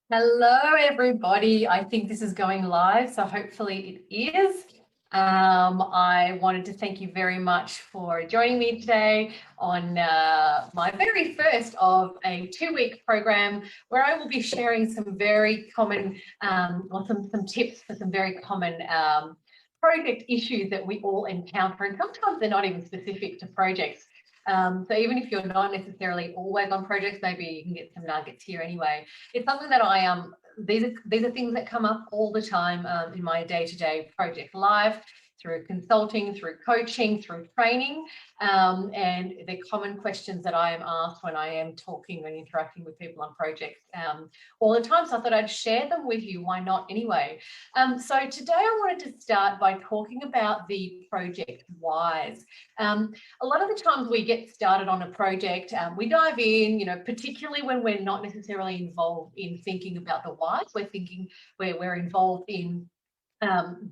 Hello, everybody. I think this is going live, so hopefully it is. I wanted to thank you very much for joining me today on my very first of a 2-week program where I will be sharing some very common, or some tips for some very common project issues that we all encounter, and sometimes they're not even specific to projects. So even if you're not necessarily always on projects, maybe you can get some nuggets here anyway. It's something that these are things that come up all the time in my day-to-day project life, through consulting, through coaching, through training, and the common questions that I am asked when I am talking and interacting with people on projects all the time. So I thought I'd share them with you. Why not anyway? So today I wanted to start by talking about the project whys. A lot of the times we get started on a project, we dive in, particularly when we're not necessarily involved in thinking about the whys. We're involved in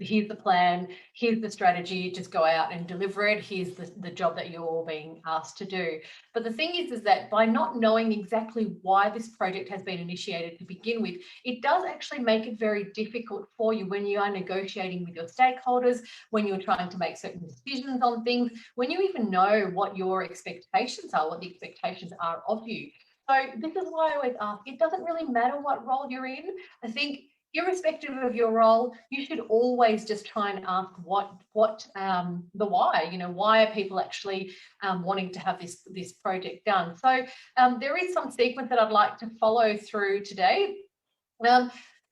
here's the plan, here's the strategy, just go out and deliver it, here's the job that you're all being asked to do. But the thing is that by not knowing exactly why this project has been initiated to begin with, it does actually make it very difficult for you when you are negotiating with your stakeholders, when you're trying to make certain decisions on things, when you even know what your expectations are, what the expectations are of you. So this is why I always ask, it doesn't really matter what role you're in. I think irrespective of your role, you should always just try and ask the why. Why are people actually wanting to have this project done? So there is some sequence that I'd like to follow through today.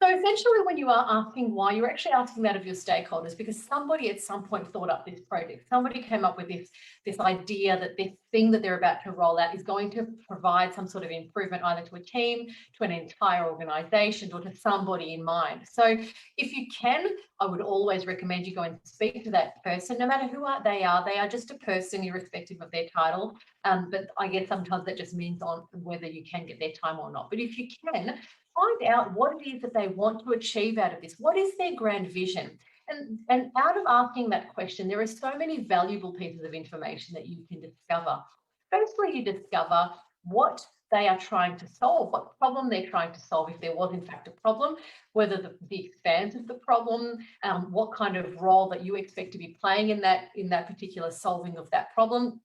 So essentially, when you are asking why, you're actually asking that of your stakeholders, because somebody at some point thought up this project. Somebody came up with this idea that this thing that they're about to roll out is going to provide some sort of improvement either to a team, to an entire organisation, or to somebody in mind. So if you can, I would always recommend you go and speak to that person, no matter who they are. They are just a person, irrespective of their title. But I guess sometimes that just means on whether you can get their time or not. But if you can, find out what it is that they want to achieve out of this. What is their grand vision? And out of asking that question, there are so many valuable pieces of information that you can discover. Firstly, you discover what they are trying to solve, what problem they're trying to solve, if there was in fact a problem, whether the expanse of the problem, what kind of role that you expect to be playing in that particular solving of that problem,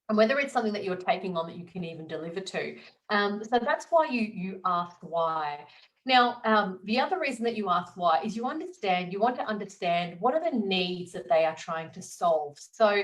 and whether it's something that you're taking on that you can even deliver to. So that's why you ask why. Now, the other reason that you ask why is you want to understand what are the needs that they are trying to solve. So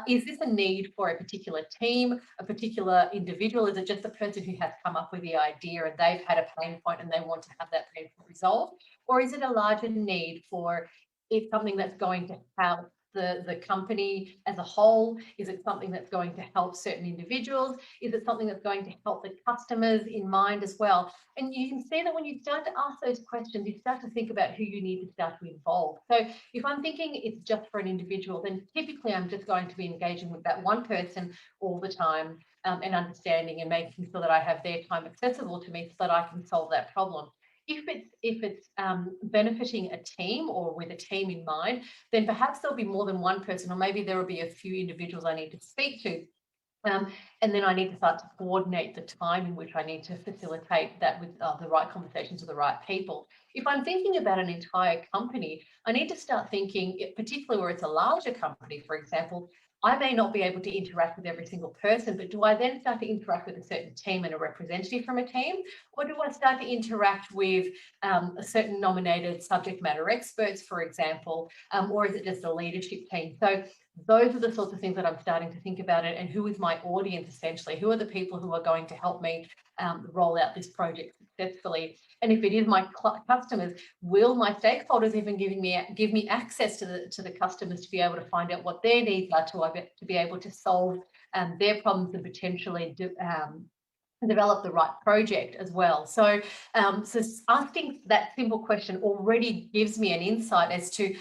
is this a need for a particular team, a particular individual? Is it just the person who has come up with the idea and they've had a pain point and they want to have that pain point resolved? Or is it a larger need for it's something that's going to help the company as a whole? Is it something that's going to help certain individuals? Is it something that's going to help the customers in mind as well? And you can see that when you start to ask those questions, you start to think about who you need to start to involve. So if I'm thinking it's just for an individual, then typically I'm just going to be engaging with that one person all the time, and understanding and making sure that I have their time accessible to me so that I can solve that problem. If it's benefiting a team or with a team in mind, then perhaps there'll be more than one person, or maybe there will be a few individuals I need to speak to. And then I need to start to coordinate the time in which I need to facilitate that with the right conversations with the right people. If I'm thinking about an entire company, I need to start thinking, particularly where it's a larger company, for example, I may not be able to interact with every single person, but do I then start to interact with a certain team and a representative from a team? Or do I start to interact with a certain nominated subject matter experts, for example, or is it just a leadership team? So those are the sorts of things that I'm starting to think about it, and who is my audience essentially? Who are the people who are going to help me roll out this project successfully? And if it is my customers, will my stakeholders even give me access to the customers to be able to find out what their needs are, to be able to solve their problems and potentially develop the right project as well. So asking that simple question already gives me an insight as to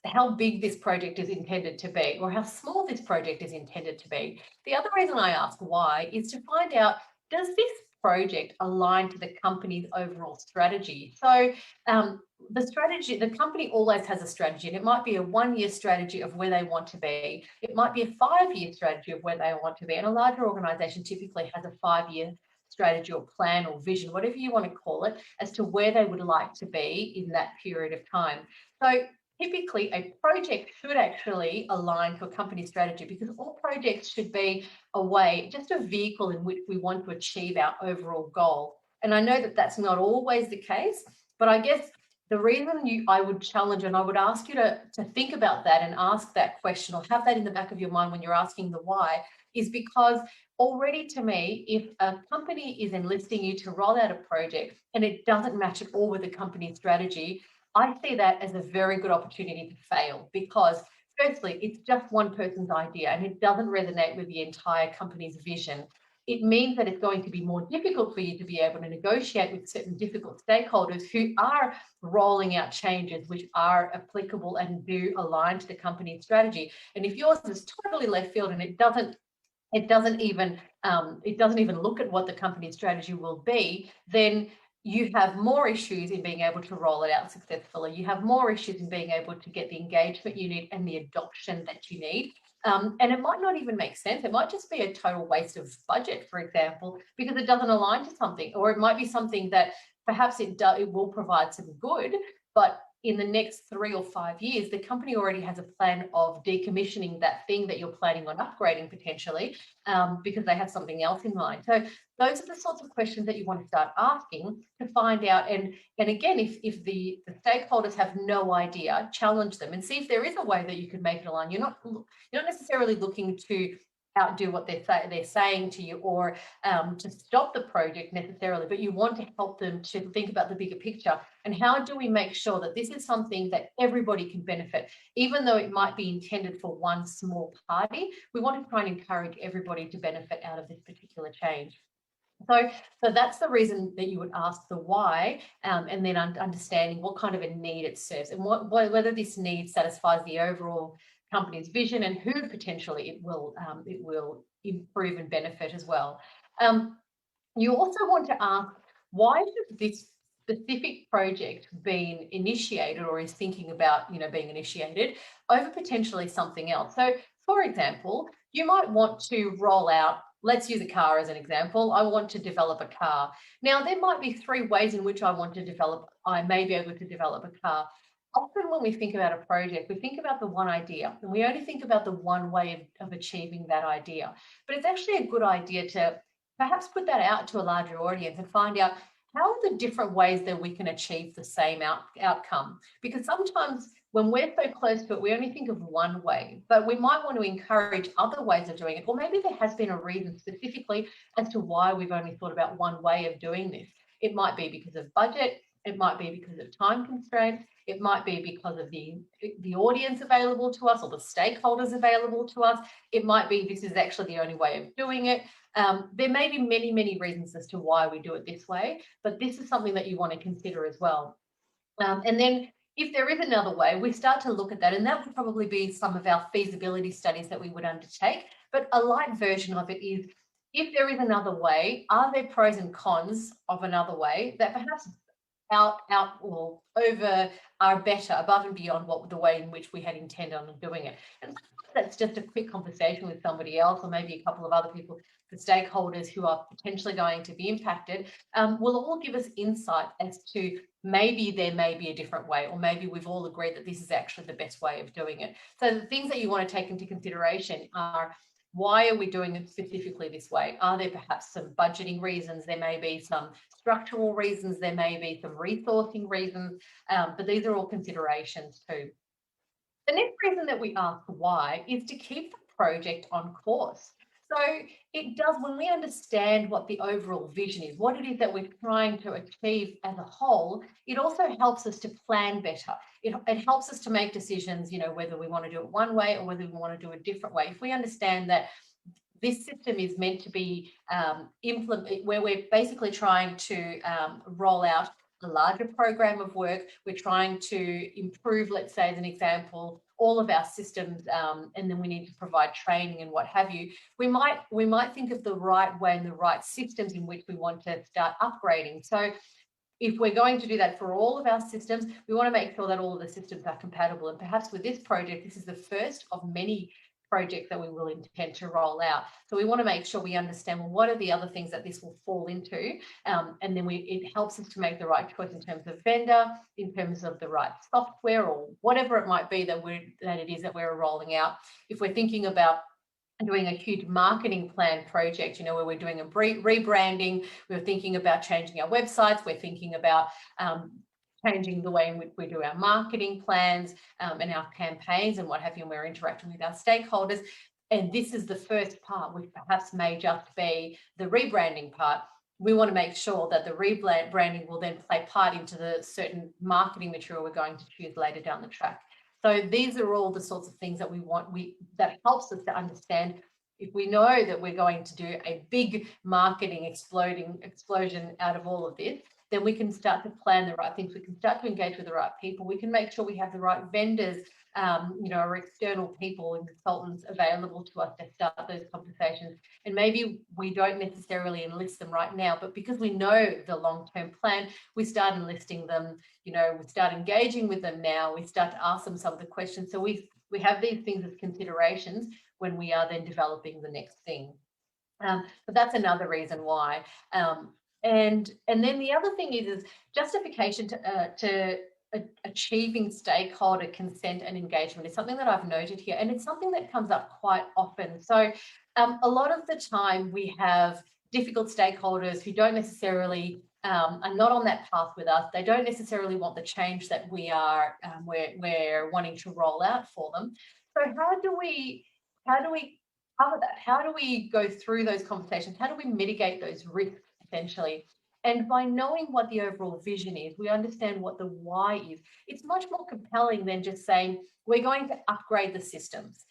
how big this project is intended to be, or how small this project is intended to be. The other reason I ask why is to find out, does this project align to the company's overall strategy? So the company always has a strategy, and it might be a 1-year strategy of where they want to be. It might be a 5-year strategy of where they want to be, and a larger organisation typically has a 5-year strategy or plan or vision, whatever you want to call it, as to where they would like to be in that period of time. So typically a project should actually align to a company strategy, because all projects should be a way, just a vehicle in which we want to achieve our overall goal. And I know that that's not always the case, but I guess the reason I would challenge, and I would ask you to think about that and ask that question, or have that in the back of your mind when you're asking the why, is because already, to me, if a company is enlisting you to roll out a project and it doesn't match at all with the company strategy, I see that as a very good opportunity to fail, because firstly, it's just one person's idea and it doesn't resonate with the entire company's vision. It means that it's going to be more difficult for you to be able to negotiate with certain difficult stakeholders who are rolling out changes which are applicable and do align to the company's strategy. And if yours is totally left field and it doesn't even look at what the company strategy will be, then you have more issues in being able to roll it out successfully. You have more issues in being able to get the engagement you need and the adoption that you need. And it might not even make sense. It might just be a total waste of budget, for example, because it doesn't align to something, or it might be something that perhaps it will provide some good, but in the next 3 or 5 years, the company already has a plan of decommissioning that thing that you're planning on upgrading potentially, because they have something else in mind. So those are the sorts of questions that you want to start asking to find out. And again, if the stakeholders have no idea, challenge them and see if there is a way that you could make it align. You're not necessarily looking to outdo what they're saying to you, or to stop the project necessarily, but you want to help them to think about the bigger picture. And how do we make sure that this is something that everybody can benefit, even though it might be intended for one small party? We want to try and encourage everybody to benefit out of this particular change. So that's the reason that you would ask the why, and then understanding what kind of a need it serves, and whether this need satisfies the overall company's vision, and who potentially it will improve and benefit as well. You also want to ask, why should this specific project being initiated, or is thinking about being initiated, over potentially something else? So for example, you might want to roll out, let's use a car as an example. I want to develop a car. Now, there might be 3 ways in which I may be able to develop a car. Often when we think about a project, we think about the one idea, and we only think about the one way of achieving that idea. But it's actually a good idea to perhaps put that out to a larger audience and find out, how are the different ways that we can achieve the same outcome? Because sometimes when we're so close to it, we only think of one way, but we might want to encourage other ways of doing it. Or maybe there has been a reason specifically as to why we've only thought about one way of doing this. It might be because of budget. It might be because of time constraints. It might be because of the audience available to us, or the stakeholders available to us. It might be this is actually the only way of doing it. There may be many, many reasons as to why we do it this way, but this is something that you want to consider as well. And then if there is another way, we start to look at that, and that would probably be some of our feasibility studies that we would undertake. But a light version of it is, if there is another way, are there pros and cons of another way that perhaps are better, above and beyond what the way in which we had intended on doing it? And that's just a quick conversation with somebody else, or maybe a couple of other people, the stakeholders who are potentially going to be impacted, will all give us insight as to maybe there may be a different way, or maybe we've all agreed that this is actually the best way of doing it. So the things that you want to take into consideration are, why are we doing it specifically this way? Are there perhaps some budgeting reasons? There may be some structural reasons. There may be some resourcing reasons, but these are all considerations too. The next reason that we ask why is to keep the project on course. So it does, when we understand what the overall vision is, what it is that we're trying to achieve as a whole, it also helps us to plan better. It helps us to make decisions, whether we want to do it one way or whether we want to do it a different way. If we understand that this system is meant to be implemented, where we're basically trying to roll out a larger program of work, we're trying to improve, let's say as an example, all of our systems, and then we need to provide training and what have you. We might think of the right way and the right systems in which we want to start upgrading. So if we're going to do that for all of our systems, we want to make sure that all of the systems are compatible. And perhaps with this project, this is the first of many project that we will intend to roll out. So we want to make sure we understand, well, what are the other things that this will fall into? And then it helps us to make the right choice in terms of vendor, in terms of the right software, or whatever it might be that it is that we're rolling out. If we're thinking about doing a huge marketing plan project, where we're doing a rebranding, we're thinking about changing our websites, we're thinking about changing the way in which we do our marketing plans and our campaigns and what have you, and we're interacting with our stakeholders. And this is the first part, which perhaps may just be the rebranding part. We want to make sure that the rebranding will then play part into the certain marketing material we're going to choose later down the track. So these are all the sorts of things that we want, that helps us to understand. If we know that we're going to do a big marketing explosion out of all of this, then we can start to plan the right things. We can start to engage with the right people. We can make sure we have the right vendors, or external people and consultants available to us to start those conversations. And maybe we don't necessarily enlist them right now, but because we know the long-term plan, we start enlisting them, we start engaging with them now, we start to ask them some of the questions. So we have these things as considerations when we are then developing the next thing. But that's another reason why. And then the other thing is justification to achieving stakeholder consent and engagement is something that I've noted here, and it's something that comes up quite often. So a lot of the time we have difficult stakeholders who don't necessarily are not on that path with us. They don't necessarily want the change that we're wanting to roll out for them. So how do we cover that? How do we go through those conversations? How do we mitigate those risks, essentially? And by knowing what the overall vision is, we understand what the why is. It's much more compelling than just saying, we're going to upgrade the systems.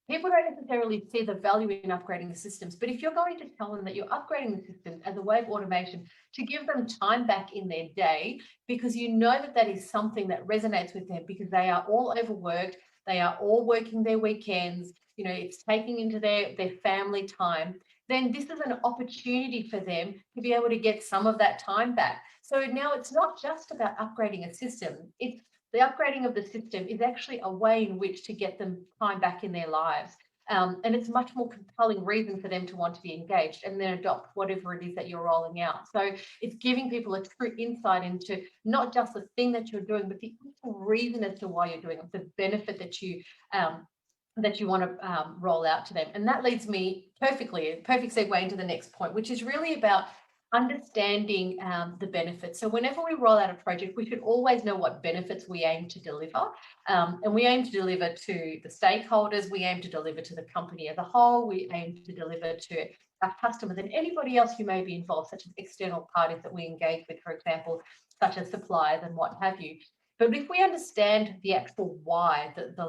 People don't necessarily see the value in upgrading the systems, but if you're going to tell them that you're upgrading the systems as a way of automation to give them time back in their day, because you know that is something that resonates with them, because they are all overworked, they are all working their weekends, it's taking into their family time, then this is an opportunity for them to be able to get some of that time back. So now it's not just about upgrading a system. It's the upgrading of the system is actually a way in which to get them time back in their lives. And it's much more compelling reason for them to want to be engaged and then adopt whatever it is that you're rolling out. So it's giving people a true insight into not just the thing that you're doing, but the reason as to why you're doing it, the benefit that you want to roll out to them. And that leads me a perfect segue into the next point, which is really about understanding the benefits. So whenever we roll out a project, we should always know what benefits we aim to deliver. And we aim to deliver to the stakeholders, we aim to deliver to the company as a whole, we aim to deliver to our customers and anybody else who may be involved, such as external parties that we engage with, for example, such as suppliers and what have you. But if we understand the actual why, the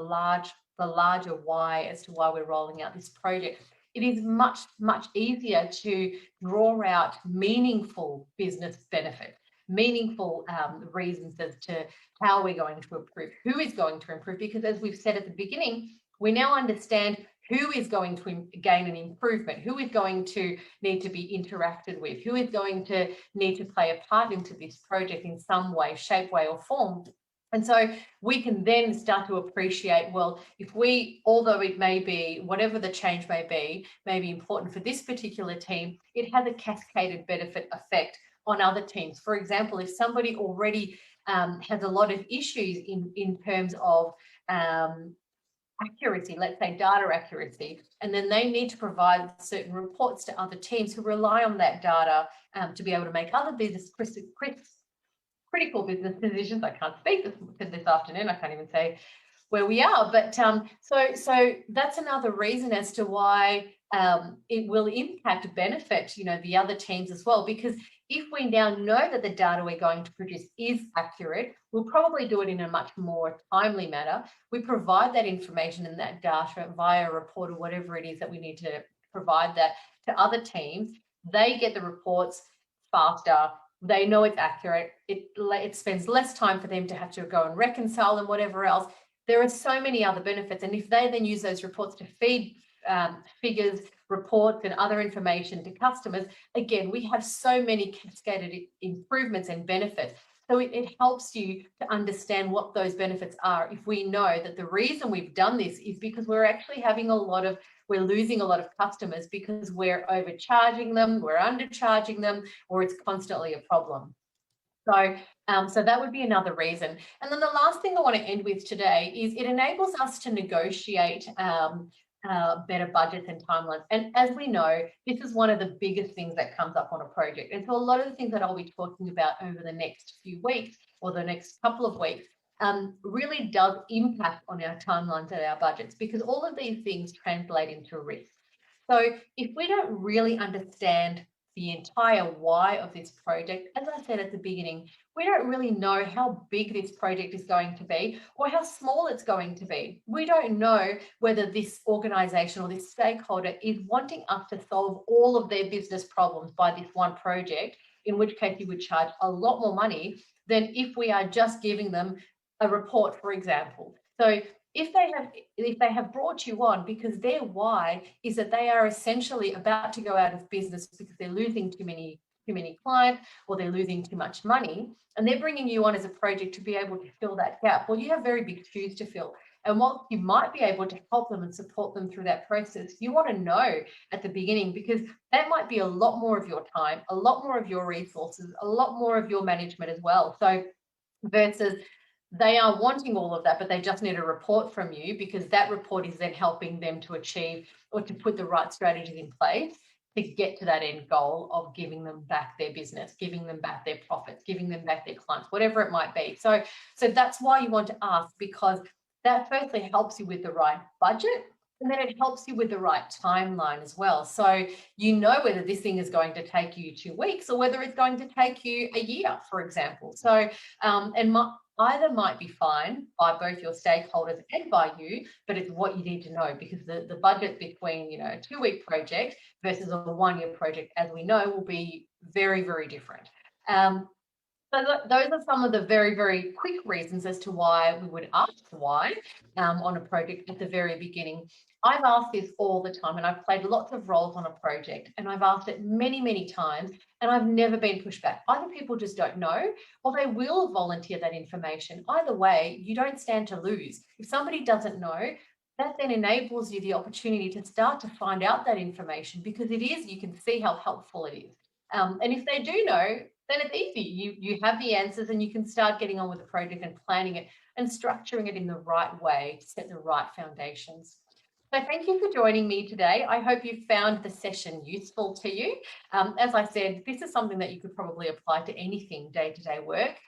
larger why as to why we're rolling out this project, it is much, much easier to draw out meaningful business benefit, meaningful reasons as to how we're going to improve, who is going to improve, because as we've said at the beginning, we now understand who is going to gain an improvement, who is going to need to be interacted with, who is going to need to play a part into this project in some way, shape, way, or form. And so we can then start to appreciate, well, although it may be, whatever the change may be important for this particular team, it has a cascaded benefit effect on other teams. For example, if somebody already has a lot of issues in terms of accuracy, let's say data accuracy, and then they need to provide certain reports to other teams who rely on that data to be able to make other critical business decisions. I can't speak this afternoon. I can't even say where we are. But so that's another reason as to why it will benefit, the other teams as well. Because if we now know that the data we're going to produce is accurate, we'll probably do it in a much more timely manner. We provide that information and that data via a report or whatever it is that we need to provide that to other teams. They get the reports faster. They know it's accurate. It spends less time for them to have to go and reconcile and whatever else. There are so many other benefits. And if they then use those reports to feed figures, reports, and other information to customers, again, we have so many cascaded improvements and benefits. So it helps you to understand what those benefits are. If we know that the reason we've done this is because we're actually having we're losing a lot of customers because we're overcharging them, we're undercharging them, or it's constantly a problem. So, so that would be another reason. And then the last thing I want to end with today is it enables us to negotiate better budgets and timelines. And as we know, this is one of the biggest things that comes up on a project. And so a lot of the things that I'll be talking about over the next few weeks or the next couple of weeks really does impact on our timelines and our budgets, because all of these things translate into risk. So if we don't really understand the entire why of this project, as I said at the beginning, we don't really know how big this project is going to be or how small it's going to be. We don't know whether this organization or this stakeholder is wanting us to solve all of their business problems by this one project, in which case you would charge a lot more money than if we are just giving them a report, for example. So if they have brought you on because their why is that they are essentially about to go out of business because they're losing too many clients or they're losing too much money, and they're bringing you on as a project to be able to fill that gap, well, you have very big shoes to fill. And while you might be able to help them and support them through that process, you want to know at the beginning, because that might be a lot more of your time, a lot more of your resources, a lot more of your management as well. So versus they are wanting all of that, but they just need a report from you, because that report is then helping them to achieve or to put the right strategies in place to get to that end goal of giving them back their business, giving them back their profits, giving them back their clients, whatever it might be. So that's why you want to ask, because that firstly helps you with the right budget, and then it helps you with the right timeline as well. So you know whether this thing is going to take you 2 weeks or whether it's going to take you a year, for example. So, either might be fine by both your stakeholders and by you, but it's what you need to know, because the budget between, a 2-week project versus a 1-year project, as we know, will be very, very different. So those are some of the very, very quick reasons as to why we would ask why on a project at the very beginning. I've asked this all the time, and I've played lots of roles on a project, and I've asked it many, many times, and I've never been pushed back. Either people just don't know, or they will volunteer that information. Either way, you don't stand to lose. If somebody doesn't know, that then enables you the opportunity to start to find out that information, because you can see how helpful it is. And if they do know, then it's easy. You have the answers, and you can start getting on with the project and planning it and structuring it in the right way to set the right foundations. So thank you for joining me today. I hope you found the session useful to you. As I said, this is something that you could probably apply to anything day-to-day work,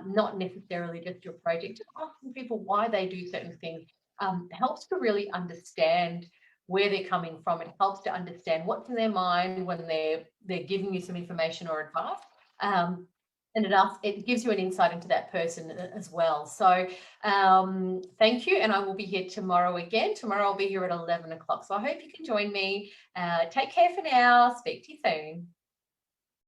not necessarily just your project. Just asking people why they do certain things helps to really understand where they're coming from. It helps to understand what's in their mind when they're giving you some information or advice. And it gives you an insight into that person as well. So thank you, and I will be here tomorrow again. Tomorrow I'll be here at 11 o'clock. So I hope you can join me. Take care for now. Speak to you soon.